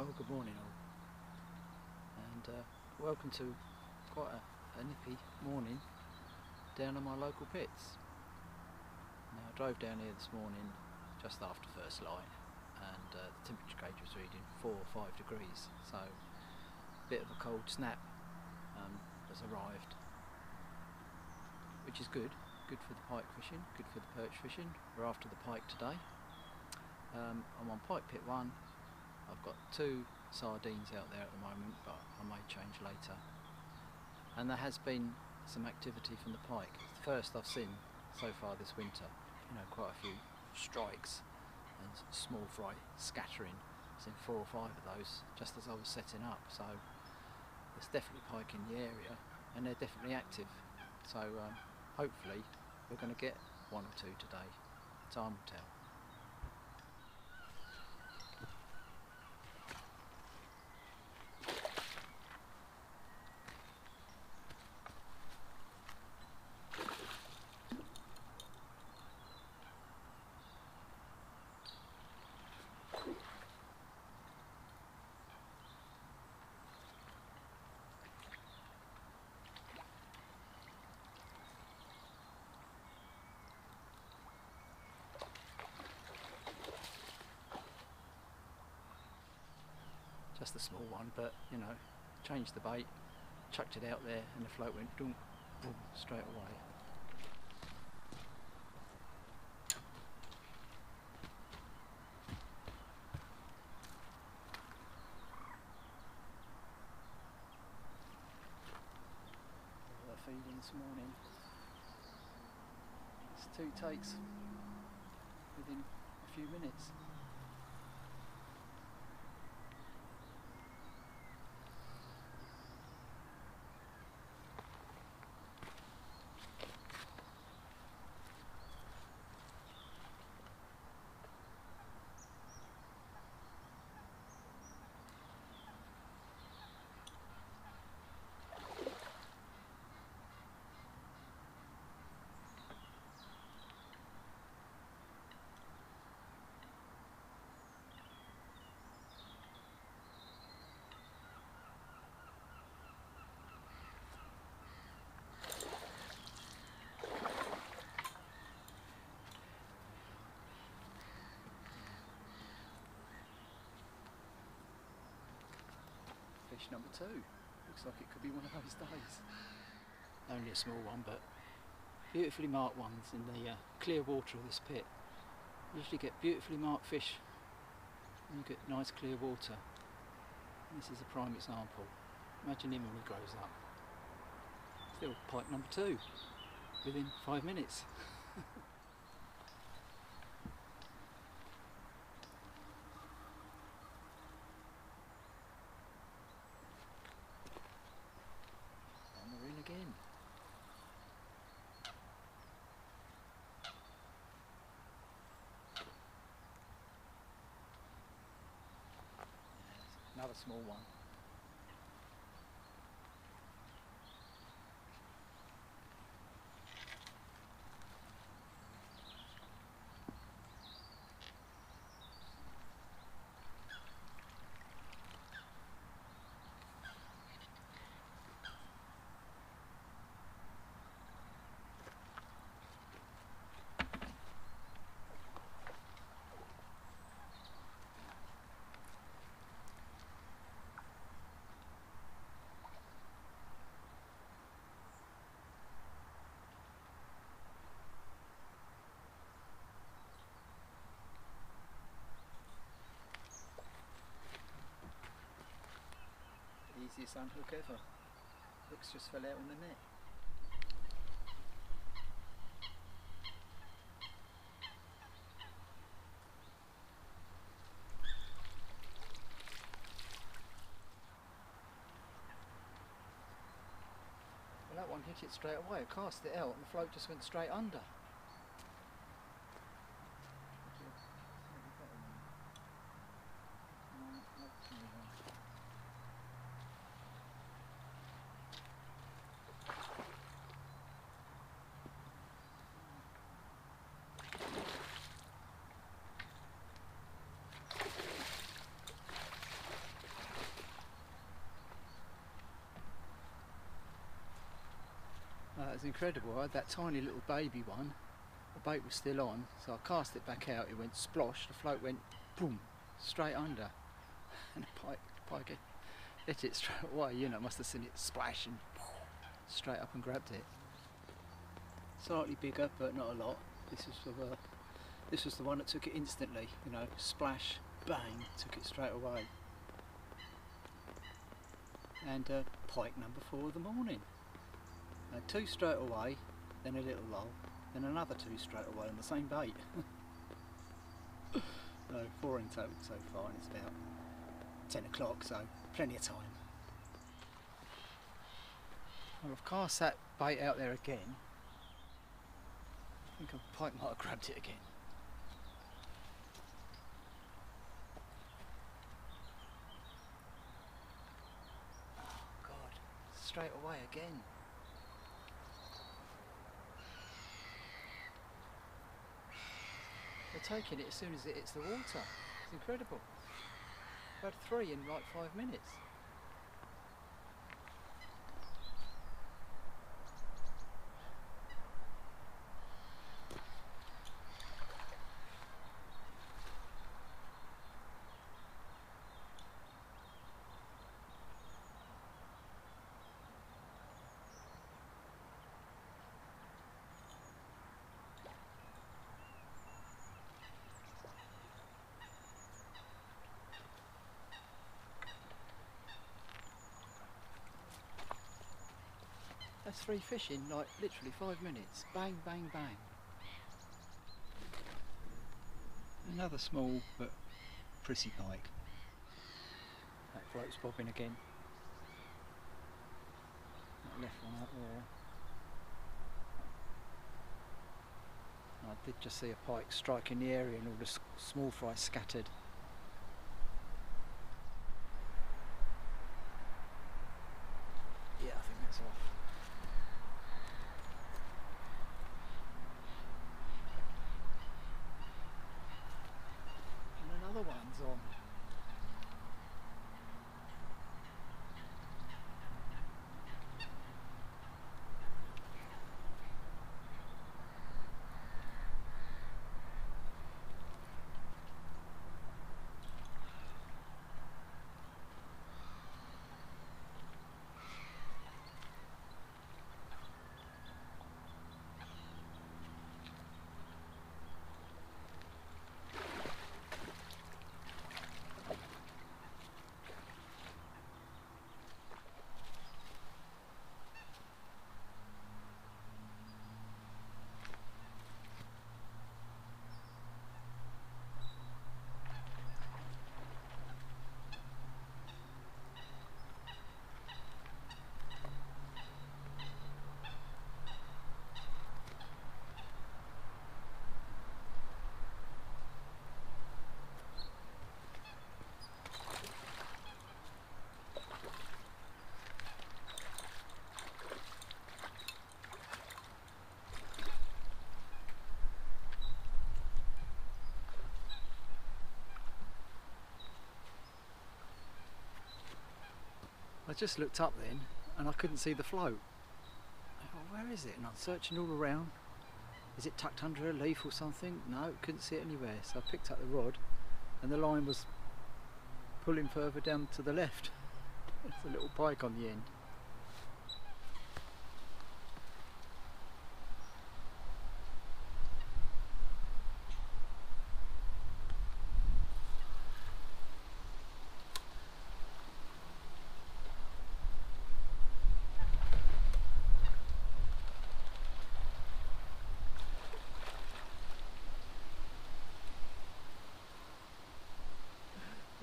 Well, good morning all, and welcome to quite a nippy morning down on my local pits. Now, I drove down here this morning just after first light, and the temperature gauge was reading 4 or 5 degrees, so a bit of a cold snap has arrived, which is good for the pike fishing, good for the perch fishing. We're after the pike today. I'm on pike pit 1. I've got 2 sardines out there at the moment, but I may change later. And there has been some activity from the pike. It's the first I've seen so far this winter. You know, quite a few strikes and small fry scattering. I've seen 4 or 5 of those just as I was setting up. So there's definitely pike in the area, and they're definitely active. So hopefully we're going to get 1 or 2 today. Time will tell. Just a small one, but you know, changed the bait, chucked it out there, and the float went boom, boom, straight away. They're feeding this morning. It's 2 takes within a few minutes. Fish number 2. Looks like it could be one of those days. Only a small one, but beautifully marked ones in the clear water of this pit. Usually get beautifully marked fish and you get nice clear water. And this is a prime example. Imagine him when he grows up. Still pike number 2 within 5 minutes. Again. Another small one. Easiest unhook ever. Hooks just fell out on the net. Well, that one hit it straight away. I cast it out and the float just went straight under. was incredible. I had that tiny little baby one. The bait was still on, so I cast it back out. It went splosh. The float went boom, straight under, and the pike hit it straight away. You know, must have seen it splash and straight up and grabbed it. Slightly bigger, but not a lot. This was the one that took it instantly. You know, splash, bang, took it straight away. And pike number 4 of the morning. 2 straight away, then a little lull, then another 2 straight away on the same bait. No, 4 in total so far, and it's about 10 o'clock, so plenty of time. Well, I've cast that bait out there again. I think a pike might have grabbed it again. Oh God, straight away again. They're taking it as soon as it hits the water. It's incredible. I've had 3 in like 5 minutes. That's 3 fish in like literally 5 minutes. Bang, bang, bang. Another small but pretty pike. That float's bobbing again. That left one out there. I did just see a pike striking the area and all the small fry scattered. Yeah, I think that's off. One's on. I just looked up then and I couldn't see the float. I thought, where is it? And I'm searching all around. Is it tucked under a leaf or something? No, couldn't see it anywhere. So I picked up the rod and the line was pulling further down to the left. There's a little pike on the end.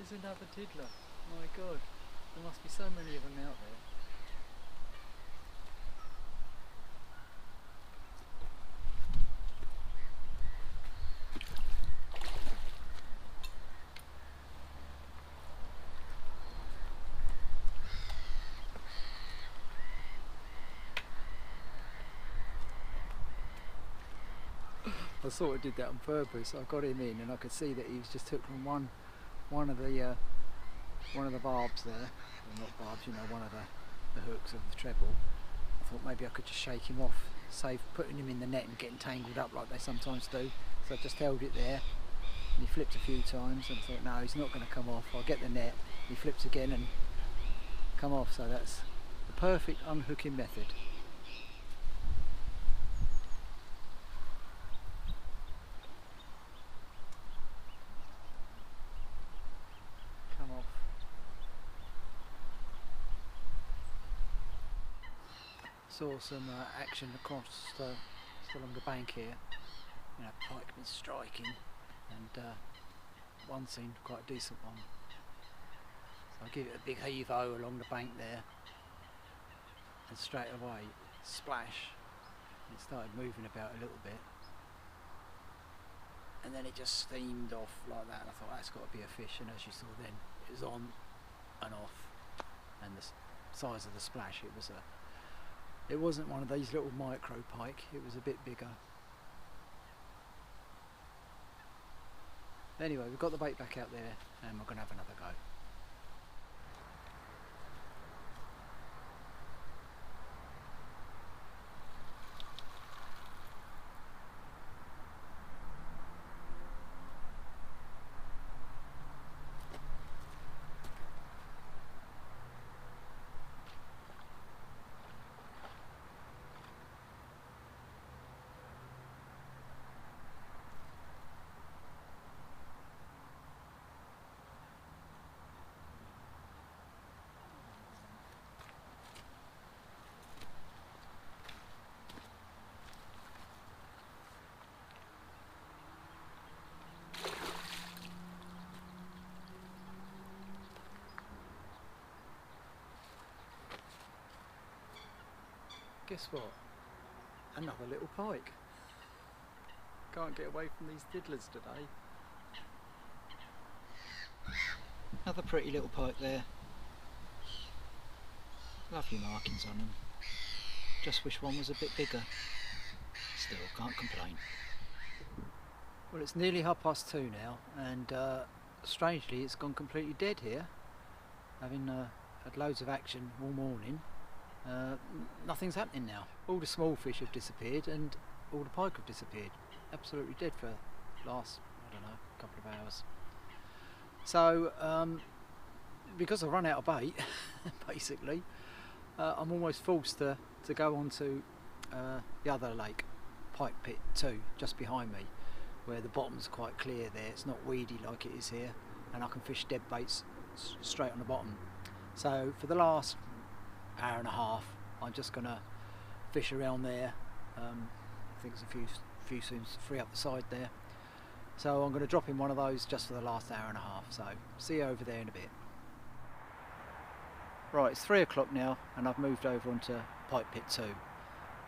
There's another diddler. My God, there must be so many of them out there. I sort of did that on purpose. I got him in and I could see that he was just hooked on one of the barbs there, well, not barbs, you know, one of the hooks of the treble. thought maybe I could just shake him off, save putting him in the net and getting tangled up like they sometimes do. So I just held it there, and he flipped a few times, and I thought, no, he's not going to come off. I'll get the net. He flips again and come off. So that's the perfect unhooking method. Come off. Saw some action across along the bank here. You know, pike been striking, and one seemed quite a decent one. So I give it a big heave-ho along the bank there, and straight away, splash, it started moving about a little bit, and then it just steamed off like that, and I thought that's got to be a fish, and as you saw then, it was on and off, and the size of the splash, it wasn't one of these little micro pike, it was a bit bigger. Anyway, we've got the bait back out there, and we're going to have another go. Guess what? Another little pike. Can't get away from these diddlers today. Another pretty little pike there. Lovely markings on them. Just wish one was a bit bigger. Still, can't complain. Well, it's nearly 2:30 now, and strangely it's gone completely dead here. Having had loads of action all morning. Nothing's happening now. All the small fish have disappeared and all the pike have disappeared. Absolutely dead for the last, I don't know, couple of hours. So because I've run out of bait basically, I'm almost forced to go on to the other lake, Pike Pit 2, just behind me, where the bottom's quite clear there. It's not weedy like it is here, and I can fish dead baits straight on the bottom. So for the last hour and a half, I'm just gonna fish around there. I think there's a few seems free up the side there, so I'm gonna drop in one of those just for the last hour and a half. So see you over there in a bit. Right, it's 3 o'clock now, and I've moved over onto Pike Pit 2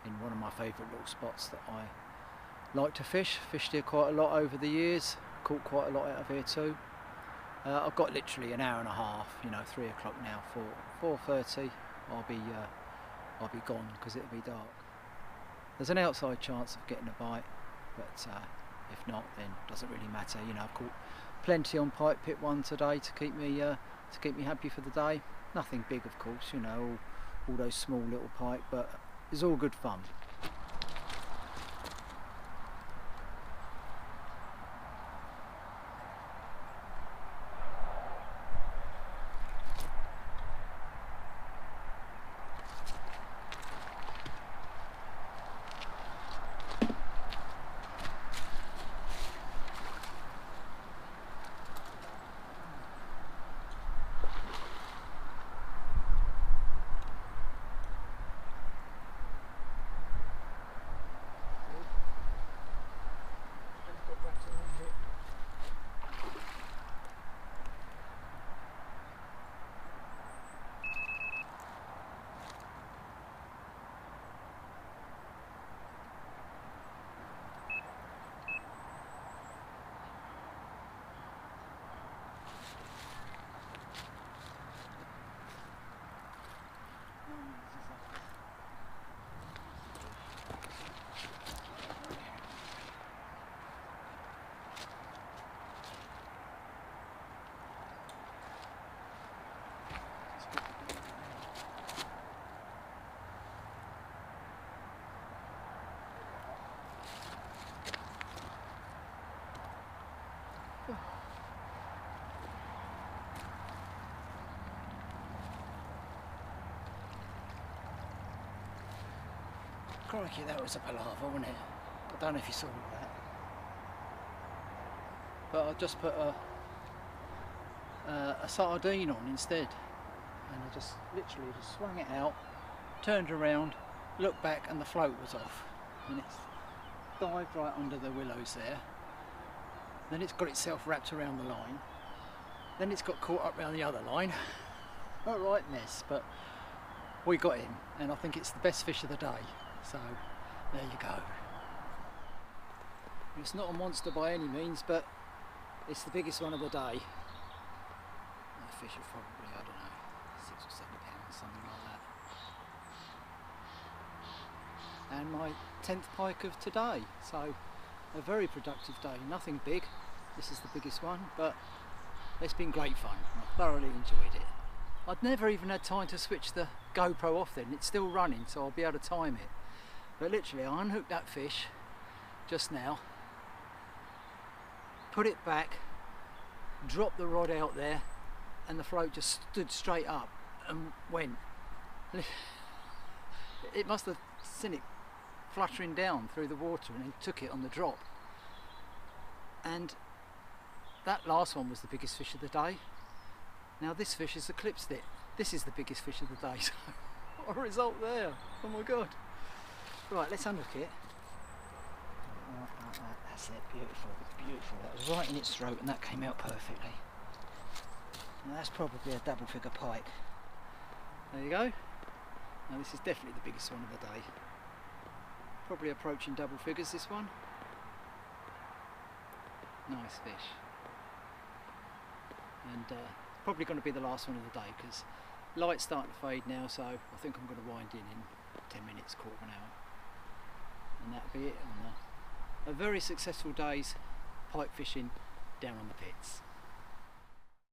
in one of my favourite little spots that I like to fish. Fished here quite a lot over the years, caught quite a lot out of here too. I've got literally an hour and a half, you know, 3 o'clock now. For 4:30 I'll be gone because it'll be dark. There's an outside chance of getting a bite, but if not, then it doesn't really matter. You know, I've caught plenty on Pike Pit 1 today to keep me happy for the day. Nothing big, of course, you know, all those small little pike, but it's all good fun. Crikey, that was a palaver, wasn't it? I don't know if you saw that. But I just put a sardine on instead. And I just literally just swung it out, turned around, looked back, and the float was off. And it's dived right under the willows there. Then it's got itself wrapped around the line. Then it's got caught up around the other line. A right mess, but we got him, and I think it's the best fish of the day. So there you go. It's not a monster by any means, but it's the biggest one of the day. The fish are probably, I don't know, 6 or 7 pounds, something like that. And my 10th pike of today, so a very productive day. Nothing big, this is the biggest one, but it's been great fun. I thoroughly enjoyed it. I'd never even had time to switch the GoPro off then, it's still running, so I'll be able to time it. But literally I unhooked that fish just now, put it back, dropped the rod out there, and the float just stood straight up and went. It must have seen it fluttering down through the water, and then took it on the drop. And that last one was the biggest fish of the day. Now this fish has eclipsed it. This is the biggest fish of the day. So what a result there. Oh my god. Right, let's unhook it. Like that. That's it. Beautiful. Beautiful. That was right in its throat, and that came out perfectly. Now that's probably a double figure pike. There you go. Now this is definitely the biggest one of the day. Probably approaching double figures, this one. Nice fish. And probably going to be the last one of the day, because light's starting to fade now, so I think I'm going to wind in 10 minutes, quarter of an hour. And that'll be it on a very successful day's pike fishing down on the pits.